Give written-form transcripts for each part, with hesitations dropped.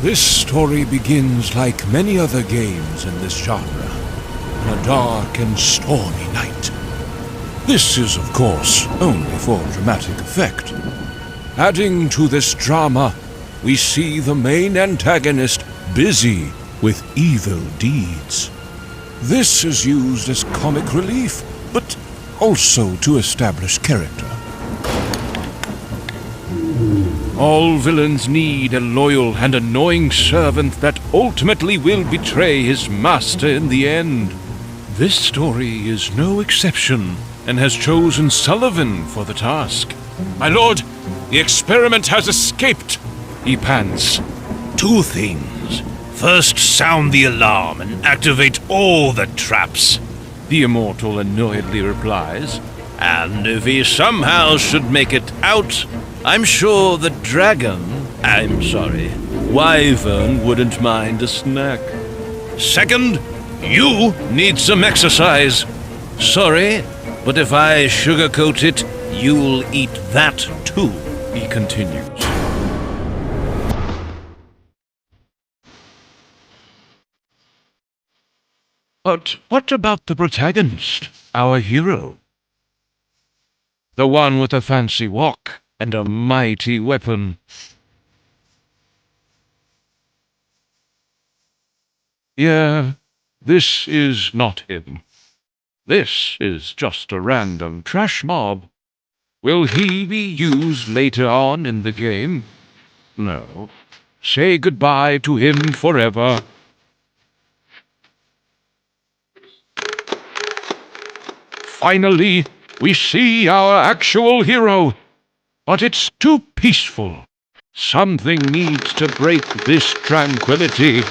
This story begins like many other games in this genre, on a dark and stormy night. This is, of course, only for dramatic effect. Adding to this drama, we see the main antagonist busy with evil deeds. This is used as comic relief, but also to establish character. All villains need a loyal and annoying servant that ultimately will betray his master in the end. This story is no exception, and has chosen Sullivan for the task. My lord, the experiment has escaped, he pants. Two things. First, sound the alarm and activate all the traps, the Immortal annoyedly replies. And if he somehow should make it out, I'm sure the wyvern wouldn't mind a snack. Second, you need some exercise. Sorry, but if I sugarcoat it, you'll eat that too, he continues. But what about the protagonist, our hero? The one with a fancy walk and a mighty weapon. Yeah, this is not him. This is just a random trash mob. Will he be used later on in the game? No. Say goodbye to him forever. Finally, we see our actual hero. But it's too peaceful. Something needs to break this tranquility.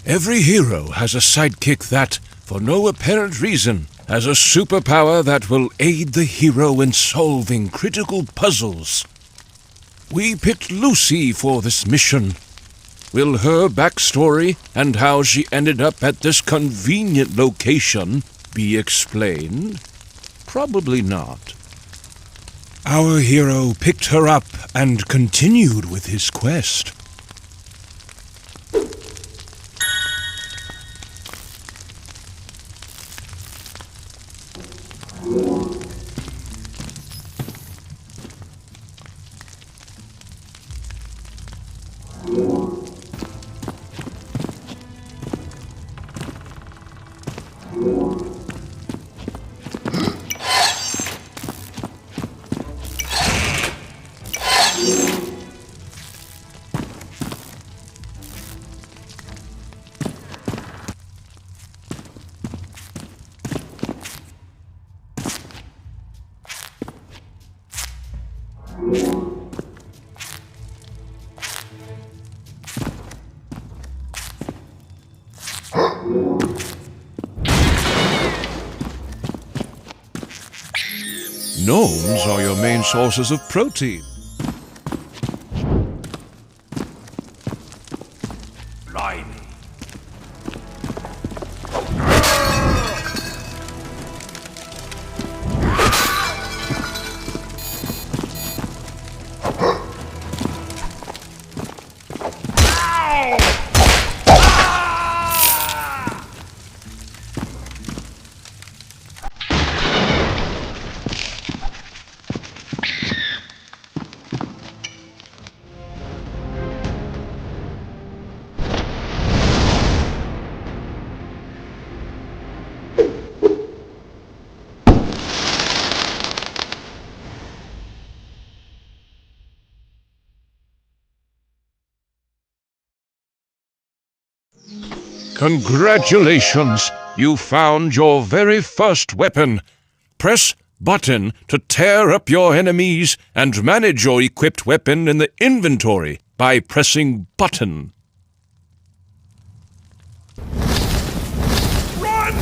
Every hero has a sidekick that, for no apparent reason, has a superpower that will aid the hero in solving critical puzzles. We picked Lucy for this mission. Will her backstory and how she ended up at this convenient location be explained? Probably not. Our hero picked her up and continued with his quest. Gnomes are your main sources of protein. Blimey. Congratulations! You found your very first weapon. Press button to tear up your enemies and manage your equipped weapon in the inventory by pressing button. Run!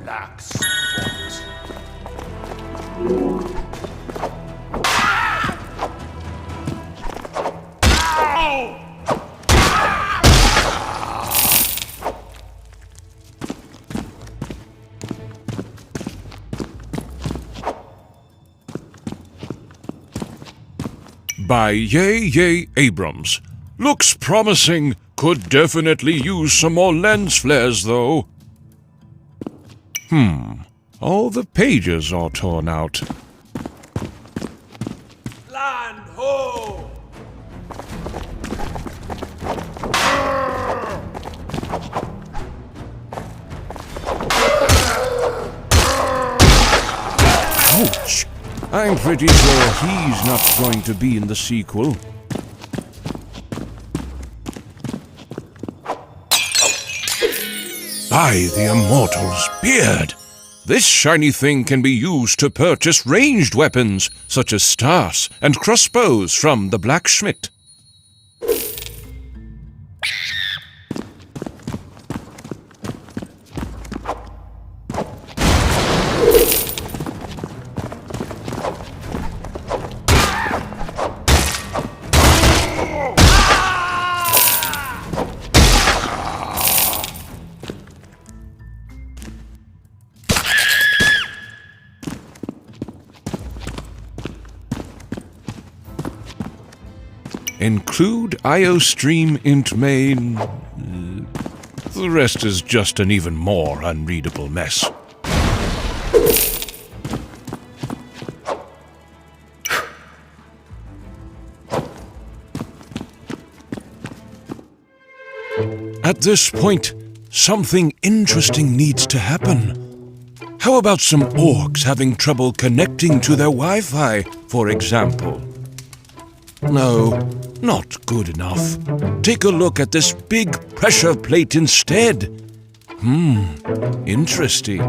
Black spot. By Yay Abrams. Looks promising. Could definitely use some more lens flares, though. All the pages are torn out. Land ho! Ouch! I'm pretty sure he's not going to be in the sequel. By the Immortal's beard! This shiny thing can be used to purchase ranged weapons, such as stars and crossbows from the blacksmith. Include IO stream int main. The rest is just an even more unreadable mess. At this point, something interesting needs to happen. How about some orcs having trouble connecting to their Wi-Fi, for example? No, not good enough. Take a look at this big pressure plate instead. Interesting.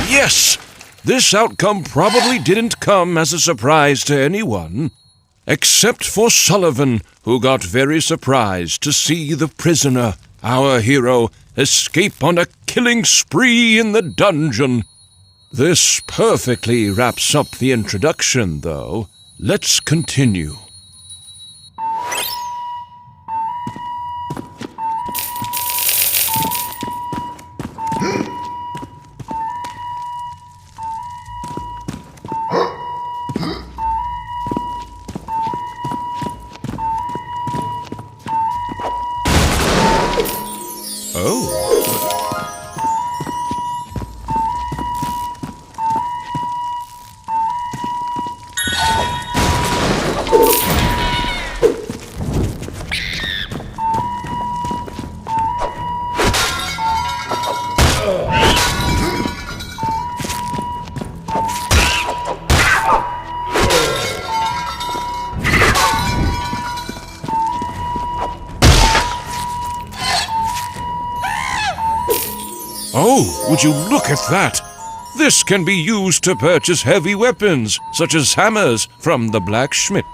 Yes! This outcome probably didn't come as a surprise to anyone. Except for Sullivan, who got very surprised to see the prisoner, our hero, escape on a killing spree in the dungeon. This perfectly wraps up the introduction, though. Let's continue. Oh, would you look at that? This can be used to purchase heavy weapons, such as hammers, from the blacksmith.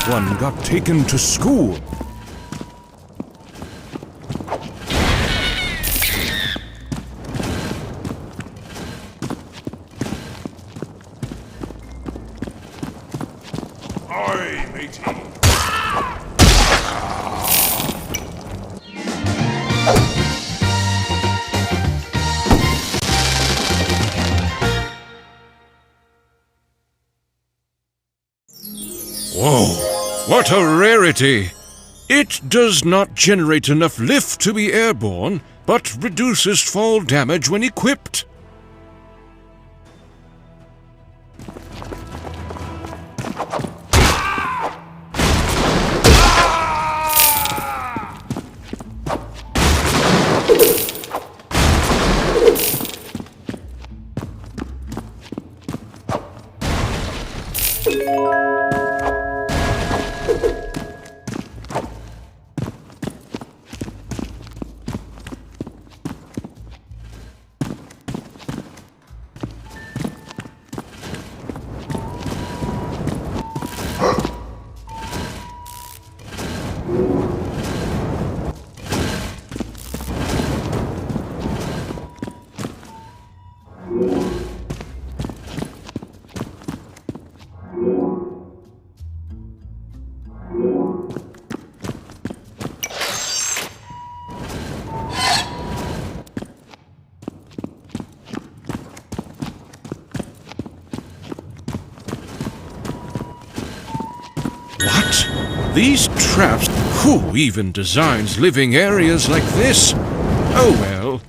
One got taken to school. Aye, matey. Whoa, what a rarity! It does not generate enough lift to be airborne, but reduces fall damage when equipped. What? These traps? Who even designs living areas like this? Oh well.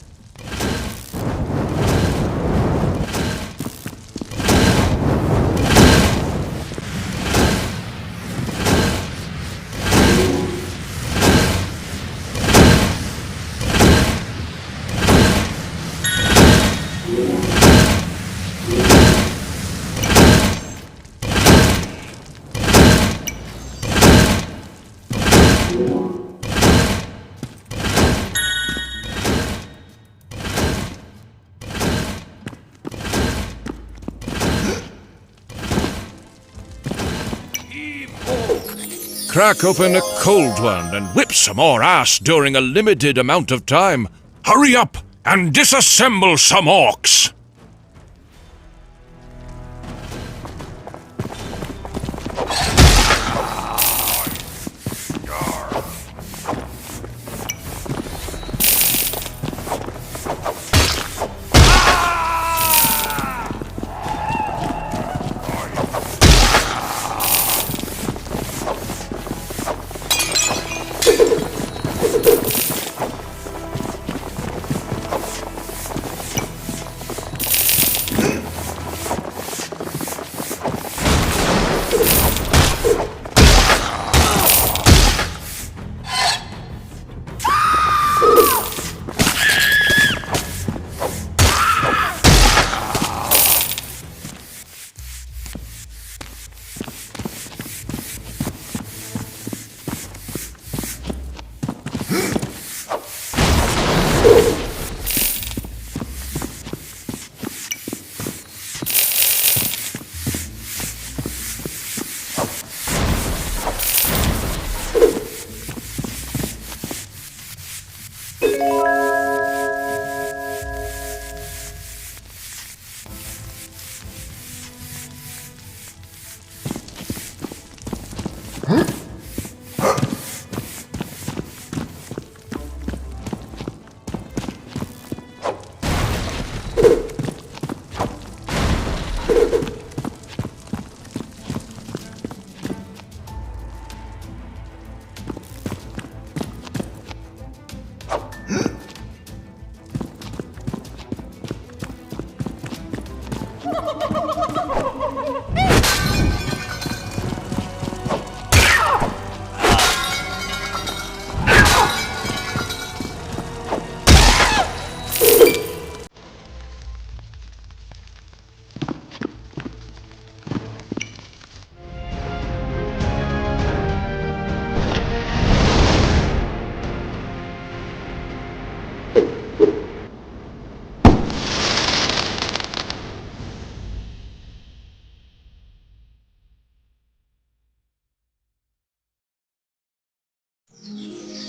Crack open a cold one and whip some more ass during a limited amount of time. Hurry up and disassemble some orcs!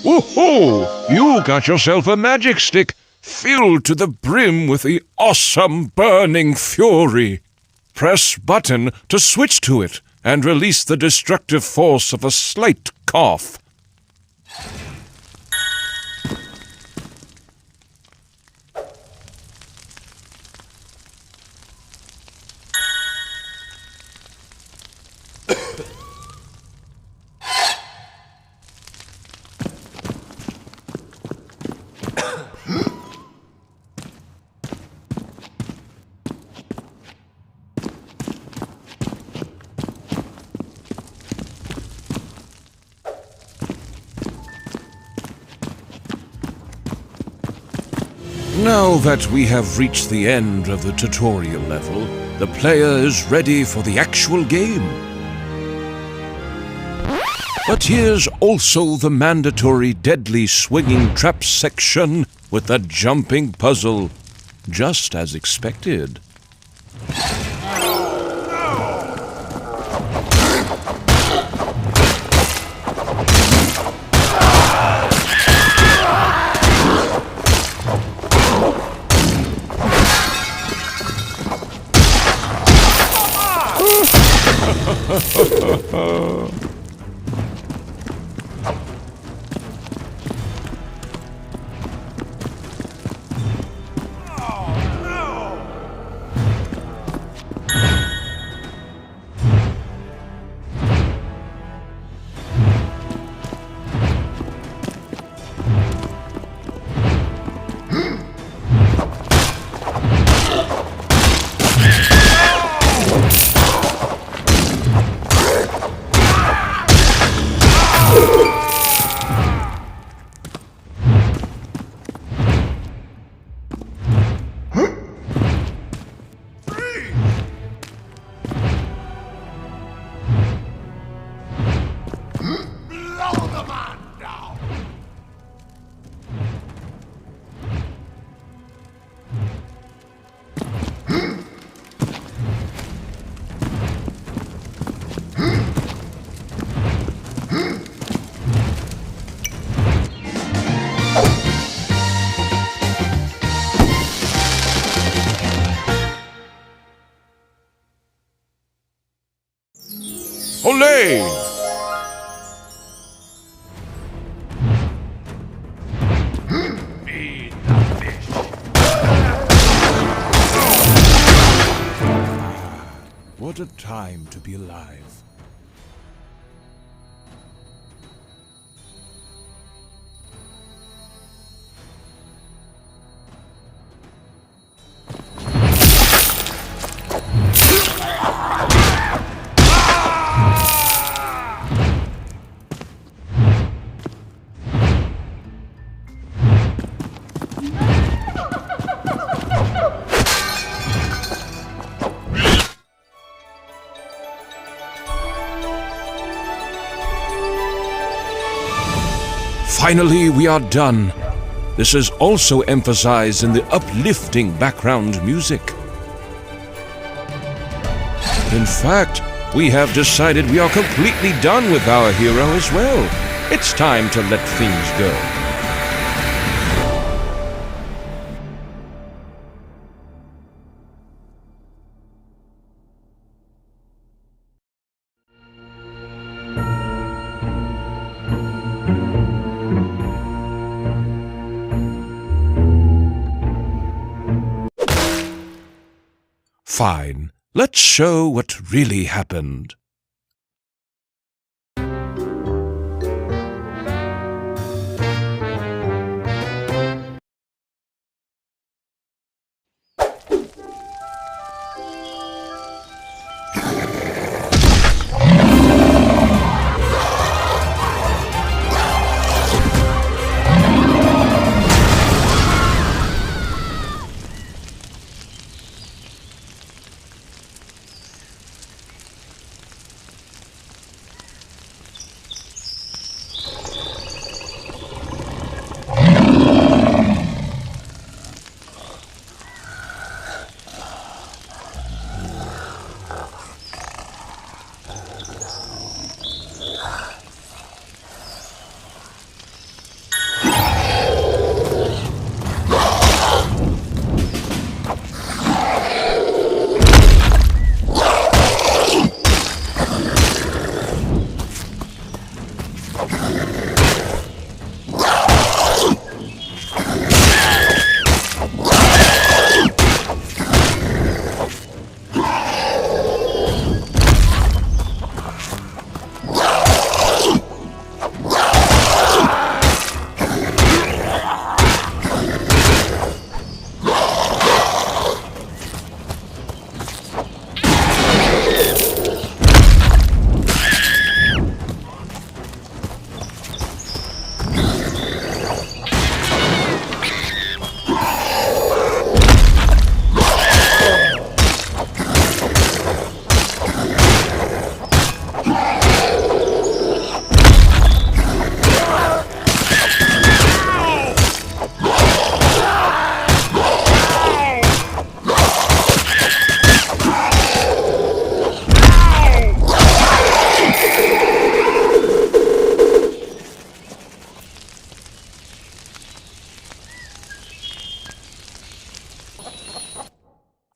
Woohoo! You got yourself a magic stick, filled to the brim with the awesome burning fury. Press button to switch to it, and release the destructive force of a slight cough. Now that we have reached the end of the tutorial level, the player is ready for the actual game. But here's also the mandatory deadly swinging trap section with the jumping puzzle, just as expected. Olé! What a time to be alive. Finally, we are done. This is also emphasized in the uplifting background music. In fact, we have decided we are completely done with our hero as well. It's time to let things go. Fine, let's show what really happened.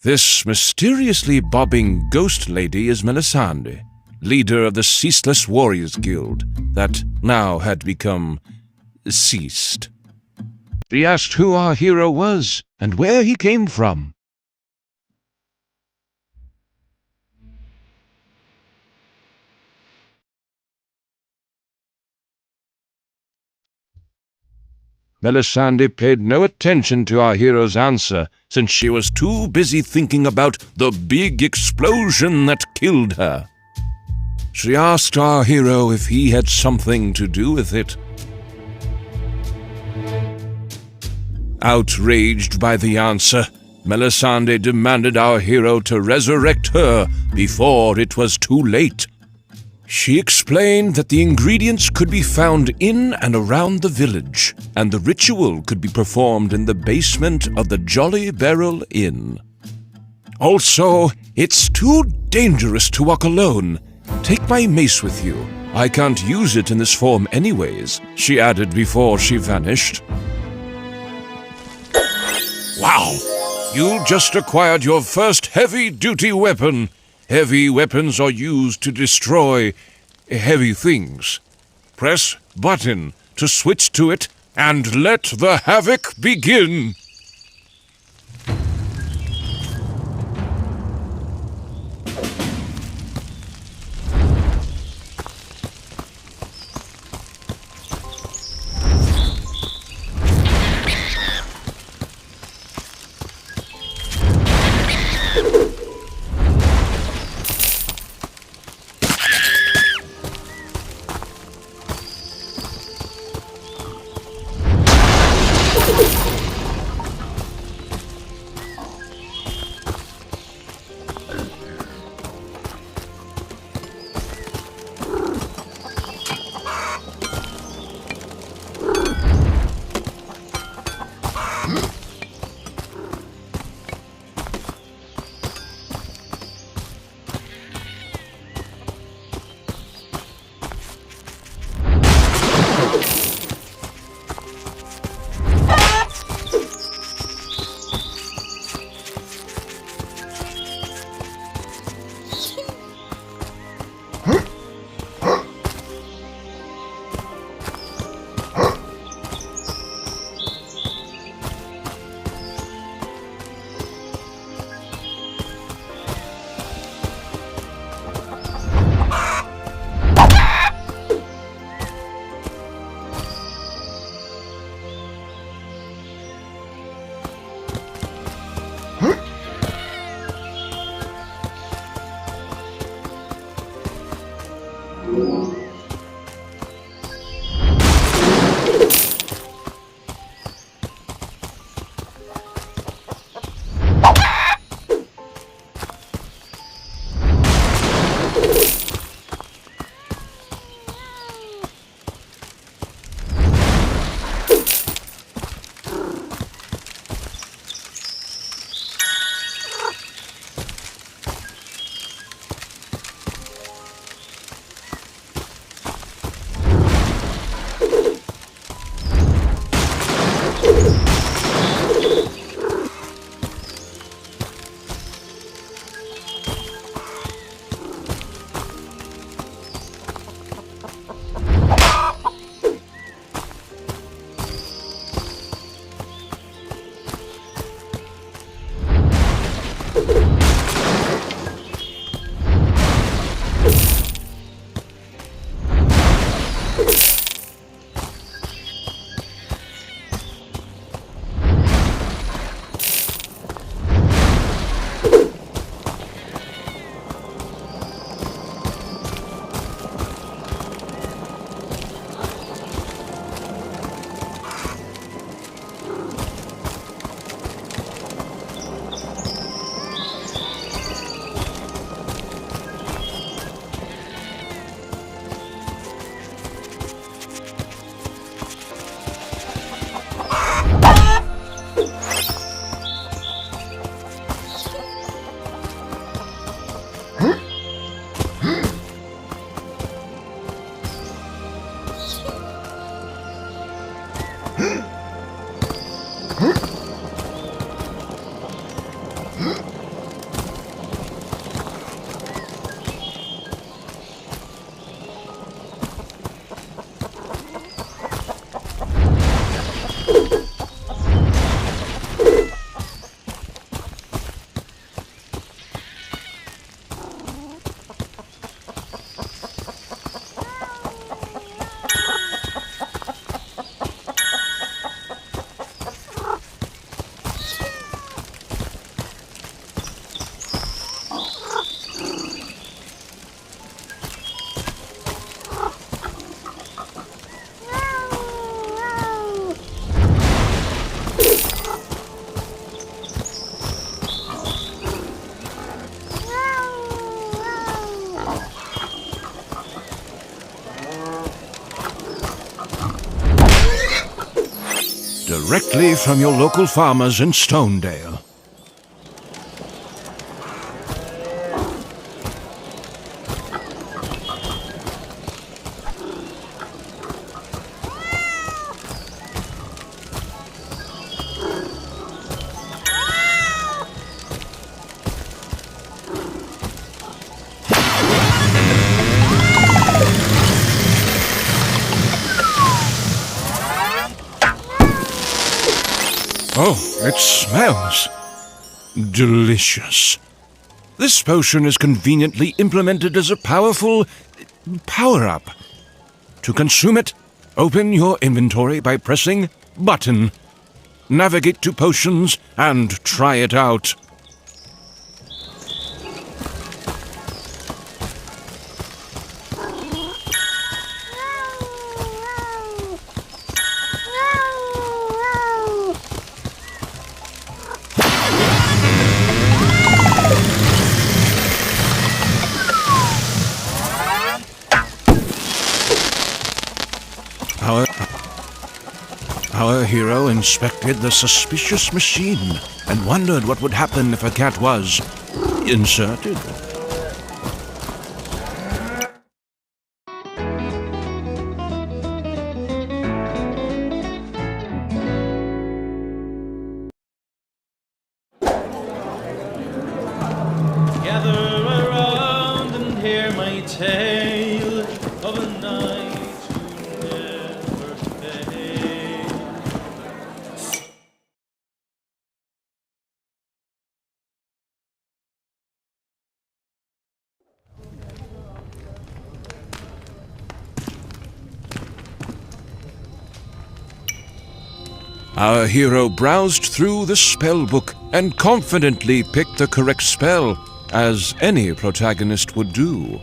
This mysteriously bobbing ghost lady is Melisande, leader of the Ceaseless Warriors Guild that now had become ceased. She asked who our hero was and where he came from. Melisande paid no attention to our hero's answer, since she was too busy thinking about the big explosion that killed her. She asked our hero if he had something to do with it. Outraged by the answer, Melisande demanded our hero to resurrect her before it was too late. She explained that the ingredients could be found in and around the village, and the ritual could be performed in the basement of the Jolly Barrel Inn. Also, it's too dangerous to walk alone. Take my mace with you. I can't use it in this form anyways, she added before she vanished. Wow! You just acquired your first heavy-duty weapon. Heavy weapons are used to destroy heavy things. Press button to switch to it and let the havoc begin. directly from your local farmers in Stonedale. Oh, it smells delicious. This potion is conveniently implemented as a powerful power-up. To consume it, open your inventory by pressing button. Navigate to potions and try it out. Our hero inspected the suspicious machine and wondered what would happen if a cat was inserted. Gather around and hear my tale of a night who never failed. Our hero browsed through the spell book and confidently picked the correct spell, as any protagonist would do.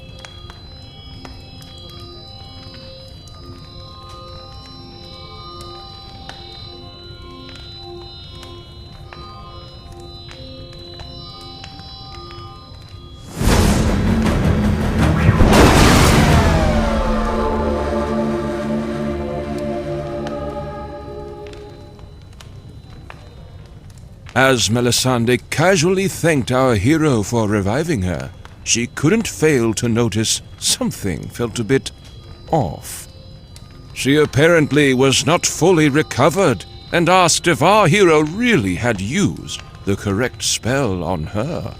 As Melisande casually thanked our hero for reviving her, she couldn't fail to notice something felt a bit off. She apparently was not fully recovered and asked if our hero really had used the correct spell on her.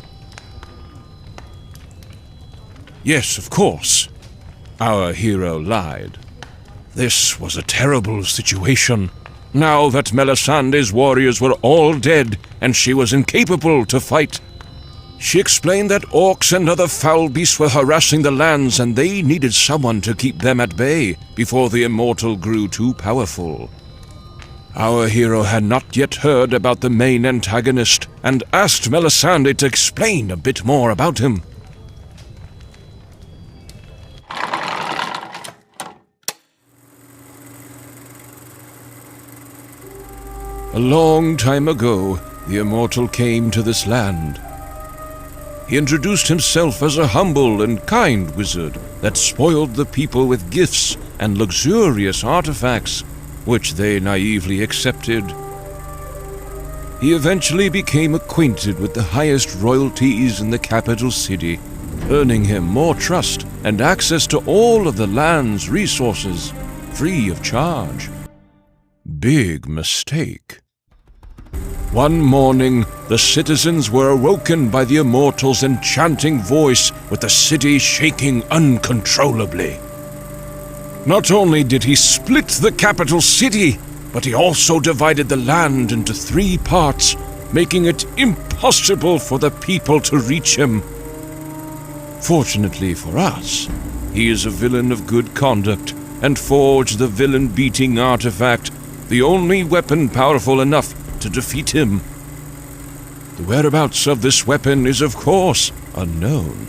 Yes, of course, our hero lied. This was a terrible situation. Now that Melisande's warriors were all dead and she was incapable to fight, she explained that orcs and other foul beasts were harassing the lands and they needed someone to keep them at bay before the Immortal grew too powerful. Our hero had not yet heard about the main antagonist and asked Melisande to explain a bit more about him. A long time ago, the Immortal came to this land. He introduced himself as a humble and kind wizard that spoiled the people with gifts and luxurious artifacts, which they naively accepted. He eventually became acquainted with the highest royalties in the capital city, earning him more trust and access to all of the land's resources, free of charge. Big mistake. One morning, the citizens were awoken by the Immortal's enchanting voice, with the city shaking uncontrollably. Not only did he split the capital city, but he also divided the land into 3 parts, making it impossible for the people to reach him. Fortunately for us, he is a villain of good conduct and forged the villain-beating artifact, the only weapon powerful enough to defeat him. The whereabouts of this weapon is, of course, unknown,